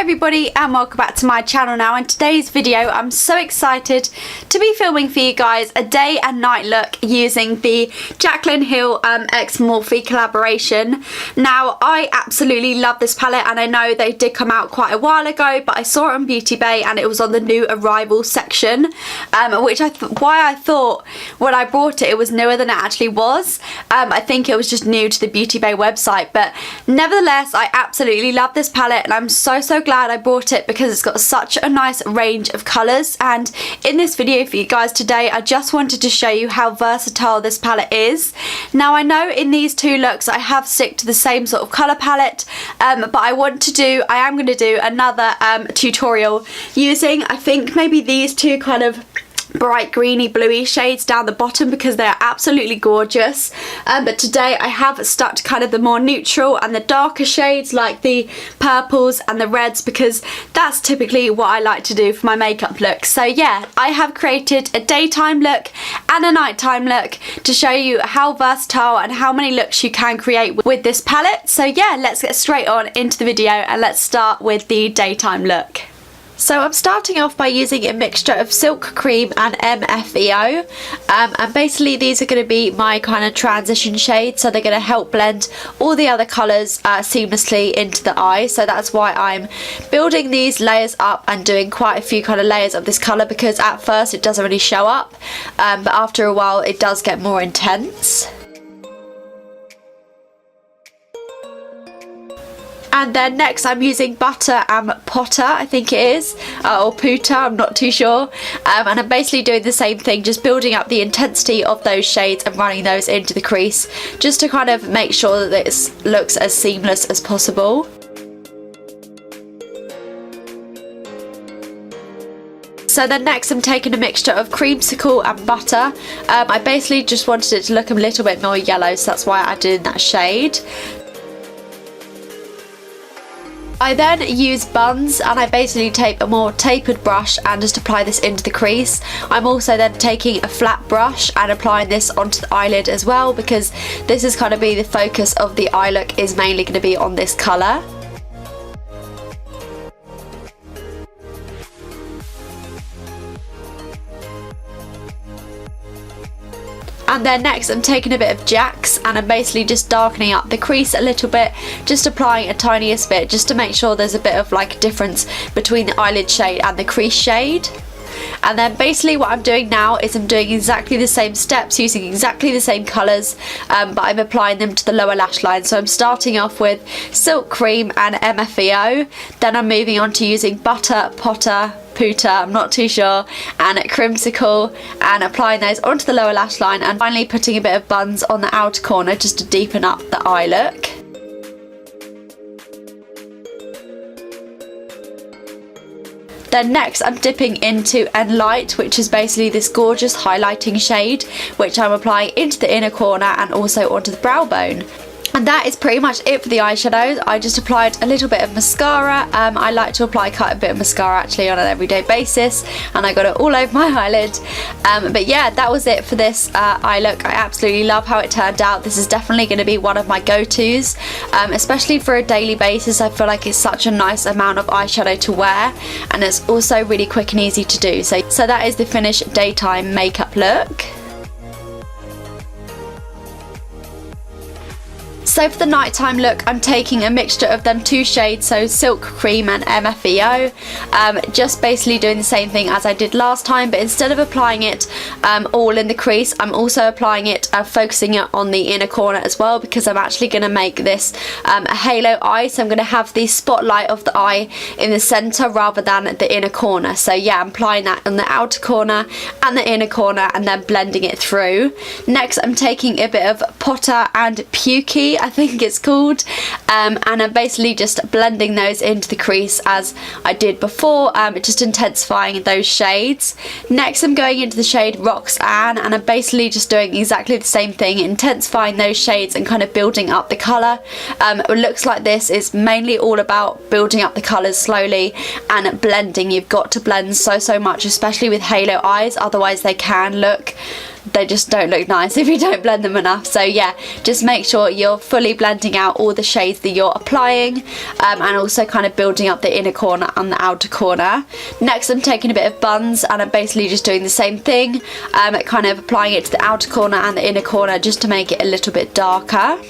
everybody and welcome back to my channel now. In today's video I'm so excited to be filming for you guys a day and night look using the Jaclyn Hill x Morphe collaboration. Now I absolutely love this palette and I know they did come out quite a while ago, but I saw it on Beauty Bay and it was on the new arrival section, which why I thought when I bought it was newer than it actually was. I think it was just new to the Beauty Bay website, but nevertheless I absolutely love this palette and I'm so glad I bought it because it's got such a nice range of colours. And in this video for you guys today I just wanted to show you how versatile this palette is. Now I know in these two looks I have stick to the same sort of colour palette, but I am going to do another tutorial using I think maybe these two kind of bright greeny bluey shades down the bottom because they are absolutely gorgeous, but today I have stuck to kind of the more neutral and the darker shades like the purples and the reds because that's typically what I like to do for my makeup look. So yeah, I have created a daytime look and a nighttime look to show you how versatile and how many looks you can create with this palette. So yeah, let's get straight on into the video and let's start with the daytime look. So I'm starting off by using a mixture of Silk Cream and MFEO, and basically these are going to be my kind of transition shades, so they're going to help blend all the other colours seamlessly into the eye. So that's why I'm building these layers up and doing quite a few kind of layers of this colour, because at first it doesn't really show up, but after a while it does get more intense. And then next I'm using Butter and Potter, I think it is, or Puta, I'm not too sure, and I'm basically doing the same thing, just building up the intensity of those shades and running those into the crease just to kind of make sure that this looks as seamless as possible. So then next I'm taking a mixture of Creamsicle and Butter. I basically just wanted it to look a little bit more yellow, so that's why I added in that shade. I then use Buns and I basically take a more tapered brush and just apply this into the crease. I'm also then taking a flat brush and applying this onto the eyelid as well, because this is going to be the focus of the eye look, is mainly going to be on this colour. And then next I'm taking a bit of Jax and I'm basically just darkening up the crease a little bit, just applying a tiniest bit just to make sure there's a bit of like a difference between the eyelid shade and the crease shade. And then basically what I'm doing now is I'm doing exactly the same steps using exactly the same colours, but I'm applying them to the lower lash line. So I'm starting off with Silk Cream and MFEO, then I'm moving on to using Butter, Potter, Puta, I'm not too sure, and Creamsicle, and applying those onto the lower lash line, and finally putting a bit of Buns on the outer corner just to deepen up the eye look. Then next I'm dipping into Enlight, which is basically this gorgeous highlighting shade, which I'm applying into the inner corner and also onto the brow bone. And that is pretty much it for the eyeshadows. I just applied a little bit of mascara. I like to apply quite a bit of mascara actually on an everyday basis, and I got it all over my eyelid. But yeah, that was it for this eye look. I absolutely love how it turned out. This is definitely going to be one of my go-tos, especially for a daily basis. I feel like it's such a nice amount of eyeshadow to wear, and it's also really quick and easy to do. So that is the finished daytime makeup look. So for the nighttime look, I'm taking a mixture of them two shades, so Silk Cream and MFEO, just basically doing the same thing as I did last time, but instead of applying it all in the crease, I'm also applying it, focusing it on the inner corner as well, because I'm actually going to make this a halo eye, so I'm going to have the spotlight of the eye in the centre rather than the inner corner. So yeah, I'm applying that on the outer corner and the inner corner and then blending it through. Next I'm taking a bit of Potter and Pukey, I think it's called, and I'm basically just blending those into the crease as I did before, just intensifying those shades. Next I'm going into the shade Roxanne and I'm basically just doing exactly the same thing, intensifying those shades and kind of building up the colour. It looks like this is mainly all about building up the colours slowly and blending. You've got to blend so much, especially with halo eyes, otherwise they can look they just don't look nice if you don't blend them enough. So yeah, just make sure you're fully blending out all the shades that you're applying, and also kind of building up the inner corner and the outer corner. Next, I'm taking a bit of Buns, and I'm basically just doing the same thing, kind of applying it to the outer corner and the inner corner just to make it a little bit darker.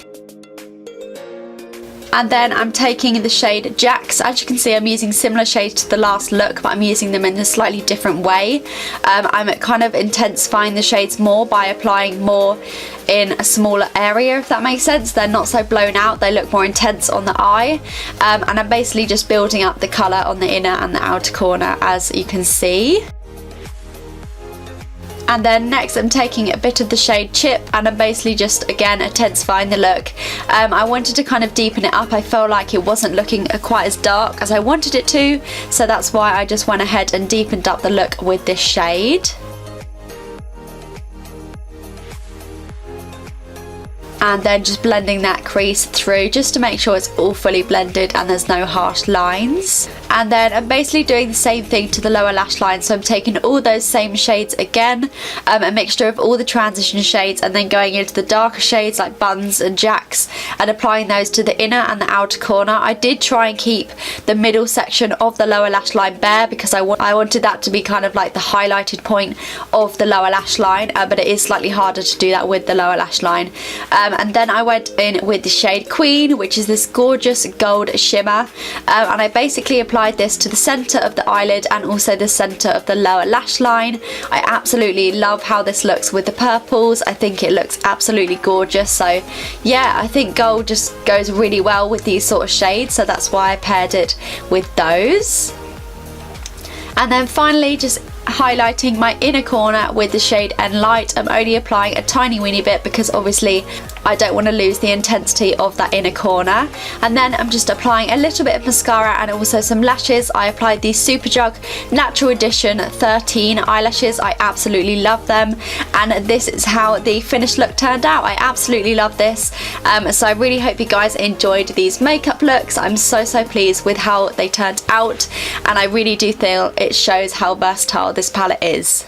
And then I'm taking the shade Jax. As you can see, I'm using similar shades to the last look, but I'm using them in a slightly different way. I'm kind of intensifying the shades more by applying more in a smaller area, if that makes sense. They're not so blown out, they look more intense on the eye. And I'm basically just building up the colour on the inner and the outer corner, as you can see. And then next I'm taking a bit of the shade Chip, and I'm basically just again intensifying the look. I wanted to kind of deepen it up. I felt like it wasn't looking quite as dark as I wanted it to, so that's why I just went ahead and deepened up the look with this shade. And then just blending that crease through just to make sure it's all fully blended and there's no harsh lines. And then I'm basically doing the same thing to the lower lash line, so I'm taking all those same shades again, a mixture of all the transition shades, and then going into the darker shades like Buns and Jax and applying those to the inner and the outer corner. I did try and keep the middle section of the lower lash line bare because I wanted that to be kind of like the highlighted point of the lower lash line, but it is slightly harder to do that with the lower lash line. And then I went in with the shade Queen, which is this gorgeous gold shimmer, and I basically applied this to the centre of the eyelid and also the centre of the lower lash line. I absolutely love how this looks with the purples. I think it looks absolutely gorgeous. So yeah, I think gold just goes really well with these sort of shades, so that's why I paired it with those. And then finally just highlighting my inner corner with the shade N-Light. I'm only applying a tiny weeny bit because obviously I don't want to lose the intensity of that inner corner. And then I'm just applying a little bit of mascara and also some lashes. I applied these Superdrug Natural Edition 13 eyelashes. I absolutely love them, and this is how the finished look turned out. I absolutely love this, so I really hope you guys enjoyed these makeup looks. I'm so pleased with how they turned out, and I really do feel it shows how versatile this palette is.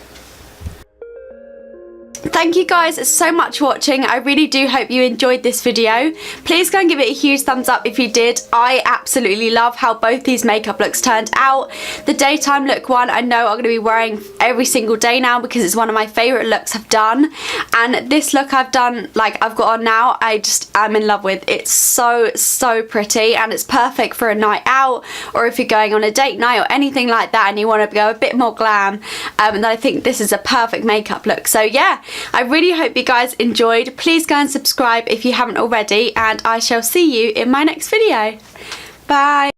Thank you guys so much for watching. I really do hope you enjoyed this video. Please go and give it a huge thumbs up if you did. I absolutely love how both these makeup looks turned out. The daytime look one I know I'm going to be wearing every single day now because it's one of my favourite looks I've done. And this look I've done, like I've got on now, I'm in love with. It's so pretty, and it's perfect for a night out, or if you're going on a date night or anything like that and you want to go a bit more glam, and I think this is a perfect makeup look. So yeah, I really hope you guys enjoyed. Please go and subscribe if you haven't already, and I shall see you in my next video. Bye.